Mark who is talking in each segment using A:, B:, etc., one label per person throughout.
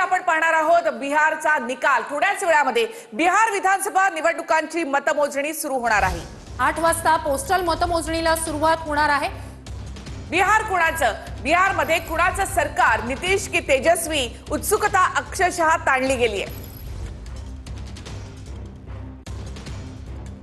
A: आपण पाहणार आहोत बिहारचा निकाल। थोड्याच वेळामध्ये बिहार विधानसभा निवडणुकांची मतमोजणी सुरू होणार आहे।
B: 8 वाजता पोस्टल मतमोजणीला सुरुवात होणार आहे।
A: बिहारमध्ये कुणाचं सरकार, नितीश की तेजस्वी, उत्सुकता अक्षरशः ताणली गेली आहे।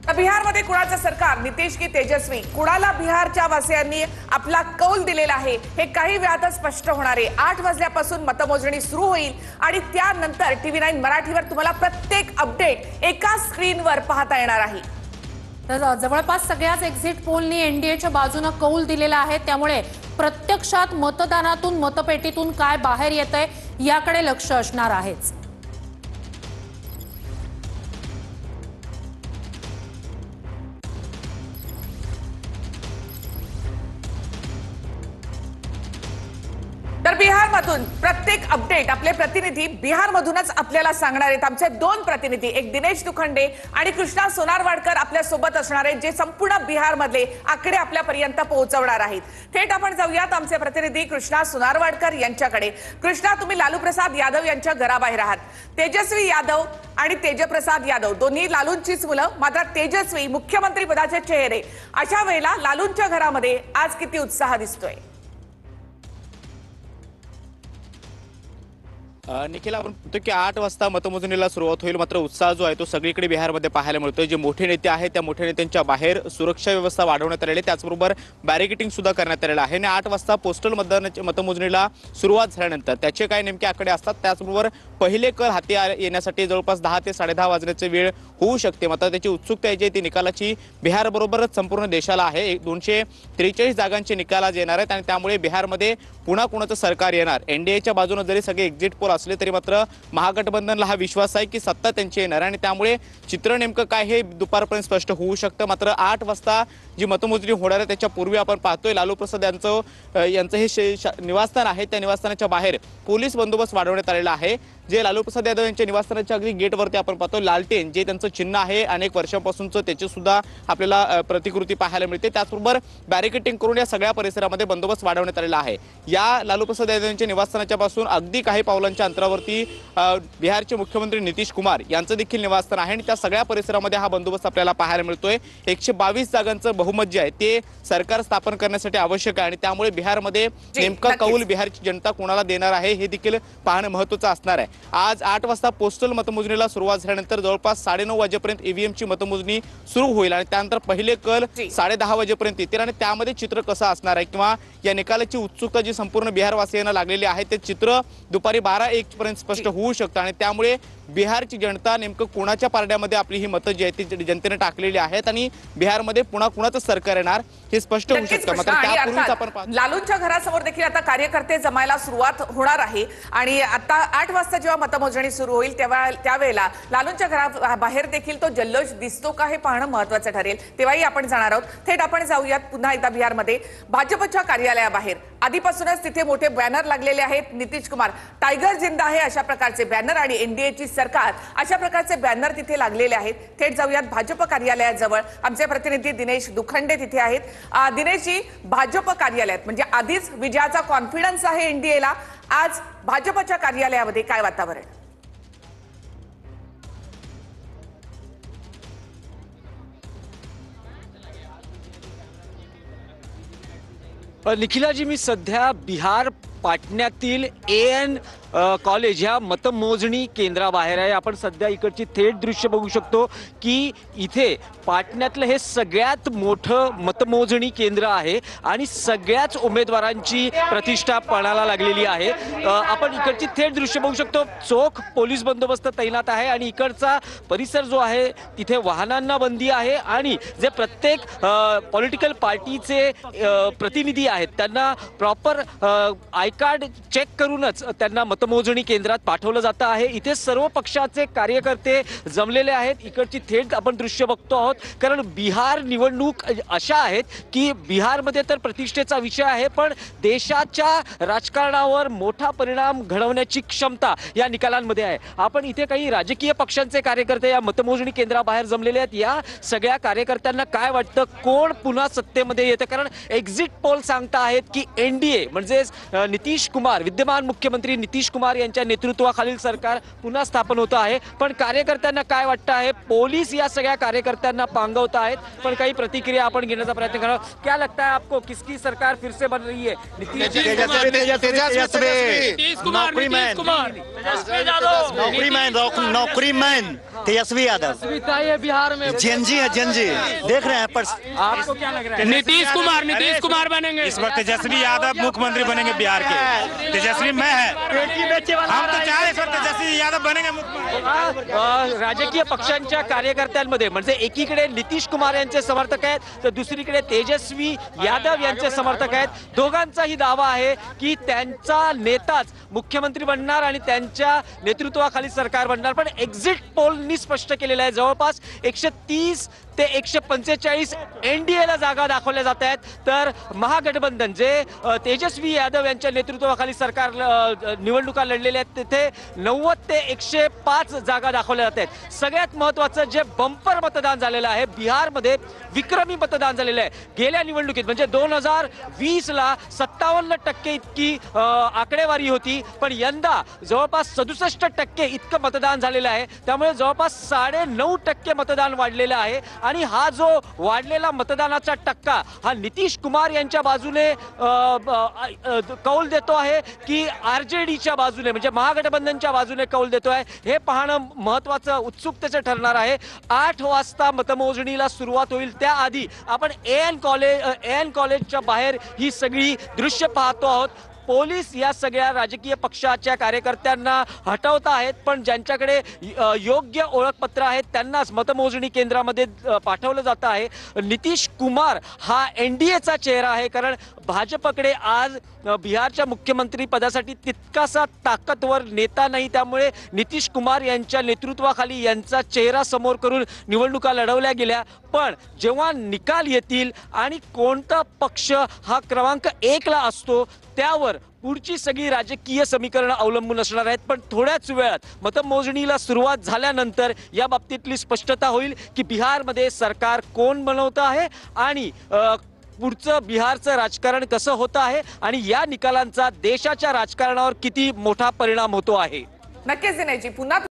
A: बिहारमध्ये कुणाचं सरकार, नितीश की तेजस्वी, कुणाला बिहारच्या वासियांनी आपला कौल दिलेला आहे हे काही वेळातच स्पष्ट होणार आहे। 8 वाजल्यापासून मतमोजणी सुरू होईल आणि त्यानंतर TV9 मराठीवर तुम्हाला प्रत्येक अपडेट एका स्क्रीनवर पाहता येणार आहे।
B: तर जवळपास सगळ्याच एक्झिट पोलनी एनडीएच्या बाजूने कौल दिलेला आहे, त्यामुळे प्रत्यक्षात मतदानातून, मतपेटीतून काय बाहेर येतंय याकडे लक्ष असणार आहेच।
A: तर बिहारमधून प्रत्येक अपडेट आपले प्रतिनिधी बिहारमधूनच आपल्याला सांगणार आहेत। आमचे 2 प्रतिनिधी, एक दिनेश दुखंडे आणि कृष्णा सोनारवाडकर आपल्या सोबत असणार आहेत, जे संपूर्ण बिहारमधले आकडे आपल्यापर्यंत पोहोचवणार आहेत। थेट आपण जाऊयात आमचे प्रतिनिधी कृष्णा सोनारवाडकर यांच्याकडे। कृष्णा, तुम्ही लालू प्रसाद यादव यांच्या घराबाहेर आहात। तेजस्वी यादव आणि तेजप्रसाद यादव दोन्ही लालूंचीच मुलं, मात्र तेजस्वी मुख्यमंत्री पदाचे चेहरे। अशा वेळेला लालूंच्या घरामध्ये आज किती उत्साह दिसतोय?
C: निखिल, आपण म्हणतो की 8 वाजता मतमोजणीला सुरुवात होईल, मात्र उत्साह जो आहे तो सगळीकडे बिहारमध्ये पाहायला मिळतोय। जे मोठे नेते आहेत त्या मोठ्या नेत्यांच्या बाहेर सुरक्षा व्यवस्था वाढवण्यात आलेली आहे, त्याचबरोबर बॅरिकेडिंग सुद्धा करण्यात आलेलं आहे। आणि 8 वाजता पोस्टल मतमोजणीला सुरुवात झाल्यानंतर त्याचे काय नेमके आकडे असतात, त्याचबरोबर पहिले कल हाती येण्यासाठी जवळपास 10 ते 10:30 वाजण्याची वेळ होऊ शकते। मात्र त्याची उत्सुकता जी ती निकालाची बिहारबरोबरच संपूर्ण देशाला आहे। 243 जागांचे निकाल आज येणार आहेत आणि त्यामुळे बिहारमध्ये पुन्हा कुणाचं सरकार येणार। एनडीएच्या बाजूने जरी सगळे एक्झिट पोल असले तरी मात्र महागठबंधनला हा विश्वास आहे की सत्ता त्यांची येणार आणि त्यामुळे चित्र नेमकं काय हे दुपारपर्यंत स्पष्ट होऊ शकतं। मात्र 8 वाजता जी मतमोजणी होणार आहे त्याच्या पूर्वी आपण पाहतोय लालू प्रसाद यांचं हे निवासस्थान आहे, त्या निवासस्थानाच्या बाहेर पोलीस बंदोबस्त वाढवण्यात आलेला आहे। जे लालू प्रसाद यादव यांच्या निवासस्थानाच्या अगदी गेटवरती आपण पाहतो लालटेन, जे त्यांचं चिन्ह आहे अनेक वर्षांपासूनचं, त्याची सुद्धा आपल्याला प्रतिकृती पाहायला मिळते। त्याचबरोबर बॅरिकेडिंग करून या सगळ्या परिसरामध्ये बंदोबस्त वाढवण्यात आलेला आहे। या लालू प्रसाद यादव यांच्या निवासस्थानाच्या पासून अगदी काही पावलांच्या अंतरावरती बिहारचे मुख्यमंत्री नितीश कुमार यांचं देखील निवासस्थान आहे आणि त्या सगळ्या परिसरामध्ये हा बंदोबस्त आपल्याला पाहायला मिळतोय। 122 जागांचं बहुमत जे आहे ते सरकार स्थापन करण्यासाठी आवश्यक आहे आणि त्यामुळे बिहारमध्ये नेमका कौल बिहारची जनता कोणाला देणार आहे हे देखील पाहणं महत्त्वाचं असणार आहे। आज 8 वाजता पोस्टल मतमोजणीला सुरुवात झाल्यानंतर जवळपास 9:30 वाजेपर्यंत ईव्हीएमची मतमोजणी सुरू होईल आणि त्यानंतर पहिले कल 10:30 वाजेपर्यंत येतील आणि त्यामध्ये चित्र कसं असणार आहे किंवा या निकालाची उत्सुकता जी संपूर्ण बिहारवासियांना लागलेली आहे ते चित्र दुपारी 12-1 पर्यंत स्पष्ट होऊ शकतं आणि त्यामुळे बिहारची जनता नेमकं कोणाच्या पारड्यामध्ये आपली ही मतं जी आहेत ती जनतेने टाकलेली आहेत आणि बिहारमध्ये पुन्हा कुणाचं सरकार येणार हे स्पष्ट होऊ शकतं। मात्र त्यापूर्वीच आपण
A: लालूंच्या घरासमोर देखील आता कार्यकर्ते जमायला सुरुवात होणार आहे आणि आता 8 वाजता जेव्हा मतमोजणी सुरू होईल त्यावेळेला लालूंच्या घराबाहेर देखील तो जल्लोष दिसतो का हे पाहणं महत्त्वाचं ठरेल, तेव्हाही आपण जाणार आहोत। थेट आपण जाऊयात पुन्हा एकदा बिहारमध्ये भाजपच्या कार्यालयाबाहेर। आधीपासूनच तिथे मोठे बॅनर लागलेले आहेत, नितीश कुमार टायगर जिंदा आहे अशा प्रकारचे बॅनर आणि एनडीएची सरकार अशा प्रकारचे बॅनर तिथे लागलेले आहेत। थेट जाऊयात भाजप कार्यालयाजवळ, आमचे प्रतिनिधी दिनेश दुखंडे तिथे आहेत। दिनेशजी, भाजप कार्यालयात म्हणजे आधीच विजयाचा कॉन्फिडन्स आहे एनडीएला, आज भाजपच्या कार्यालयामध्ये काय वातावरण?
D: निखिलाजी, मी सध्या बिहार पाटण्यातील AN कॉलेज ह्या मतमोजणी केंद्राबाहेर आहे। आपण सध्या इकडची थेट दृश्य बघू शकतो की इथे पाटण्यातलं हे सगळ्यात मोठं मतमोजणी केंद्र आहे आणि सगळ्याच उमेदवारांची प्रतिष्ठा पणाला लागलेली आहे। आपण इकडची थेट दृश्य बघू शकतो, चोख पोलीस बंदोबस्त तैनात आहे आणि इकडचा परिसर जो आहे तिथे वाहनांना बंदी आहे आणि जे प्रत्येक पॉलिटिकल पार्टीचे प्रतिनिधी आहेत त्यांना प्रॉपर आय कार्ड चेक करूनच त्यांना मतमोजणी केंद्रात पाठवलं जातं आहे। इथे सर्व पक्षाचे कार्यकर्ते जमलेले आहेत। इकडची थेट आपण दृश्य बघतो आहोत, कारण बिहार निवडणूक अशा आहेत की बिहारमध्ये तर प्रतिष्ठेचा विषय आहे, पण देशाच्या राजकारणावर मोठा परिणाम घडवण्याची क्षमता या निकालांमध्ये आहे। आपण इथे काही राजकीय पक्षांचे कार्यकर्ते या मतमोजणी केंद्राबाहेर जमलेले आहेत। या सगळ्या कार्यकर्त्यांना काय वाटतं, कोण पुन्हा सत्तेमध्ये येतं? कारण एक्झिट पोल सांगता आहेत की एनडीए म्हणजे नितीश कुमार, विद्यमान मुख्यमंत्री नितीश नितीश कुमार यांच्या नेतृत्वाखालील सरकार पुन्हा स्थापन होतं आहे. पण कार्यकर्त्यांना काय वाटतं आहे? पोलीस या सगळ्या कार्यकर्त्यांना पांगवत आहेत. पण काही प्रतिक्रिया आपण घेण्याचा प्रयत्न करणार. क्या लगता है आपको, किसकी सरकार फिर से बन रही है? नीतीश
E: नौकरीमैन तेजस्वी यादव
D: बिहार में
E: जेनजी है, जेनजी देख रहे हैं पर
D: आपको क्या लग रहा है?
F: नीतीश कुमार बनेंगे इस वक्त। तेजस्वी यादव मुख्यमंत्री बनेंगे बिहार के। तेजस्वी मैं है, हम तो चाह रहे सर तेजस्वी यादव बनेंगे मुख्यमंत्री।
D: राजकीय पक्षांच्या कार्यकर्त्यांमध्ये म्हणजे एकीकडे नितीश कुमार यांचे समर्थक आहेत तर दुसरीकडे तेजस्वी यादव यांचे समर्थक आहेत. दोघांचाही दावा आहे की त्यांचा नेताच मुख्यमंत्री बनणार आणि त्यांच्या नेतृत्वाखाली सरकार बनणार. पण एक्झिट पोलनी स्पष्ट केलेलं आहे जवळपास 130 ते 145 एनडीएला जागा दाखवल्या जात आहेत. तर महागठबंधन जे तेजस्वी यादव यांच्या नेतृत्वाखाली सरकार निवडणुका लढलेल्या आहेत तिथे 90 ते 105 जागा दाखवल्या जात आहेत. सगळ्यात महत्त्वाचं जे बंपर मतदान झालेलं आहे बिहारमध्ये, विक्रमी मतदान झालेलं आहे. गेल्या निवडणुकीत म्हणजे 2020ला 57% इतकी आकडेवारी होती. पण यंदा जवळपास 67% इतकं मतदान झालेलं आहे. त्यामुळे जवळपास 9.5% मतदान वाढलेलं आहे. आणि हा जो वाढलेला मतदानाचा टक्का हा नितीश कुमार यांच्या बाजूने कौल देतो आहे की आरजेडीच्या बाजूने म्हणजे महागठबंधनच्या बाजूने कौल देतो आहे हे पाहणं महत्त्वाचं उत्सुकतेचं ठरणार आहे. 8 वाजता मतमोजणीला सुरुवात होईल त्याआधी आपण एएन कॉलेजच्या बाहेर ही सगळी दृश्य पाहतो आहोत. पोलीस या सगळ्या राजकीय पक्षाच्या कार्यकर्त्यांना हटवत आहेत. पण ज्यांच्याकडे योग्य ओळखपत्र आहेत त्यांनाच मतमोजणी केंद्रामध्ये पाठवलं जात आहे. नितीश कुमार हा एनडीएचा चेहरा आहे कारण भाजपकडे आज बिहारच्या मुख्यमंत्री पदासाठी तितकासा ताकदवर नेता नाही. त्यामुळे नितीश कुमार यांच्या नेतृत्वाखाली यांचा चेहरा समोर करून निवडणुका लढवल्या गेल्या. पण जेव्हा निकाल येतील आणि कोणता पक्ष हा क्रमांक 1 ला असतो त्यावर पुढची सगळी राजकीय समीकरणं अवलंबून असणार आहेत. पण थोड्याच वेळात मतमोजणीला सुरुवात झाल्यानंतर या बाबतीतली स्पष्टता होईल की बिहारमध्ये सरकार कोण बनवतं आहे आणि पुढचं बिहारचं राजकारण कसं होतं आहे आणि या निकालांचा देशाच्या राजकारणावर किती मोठा परिणाम होतो आहे.
A: नक्कीच दिनेशजी पुन्हा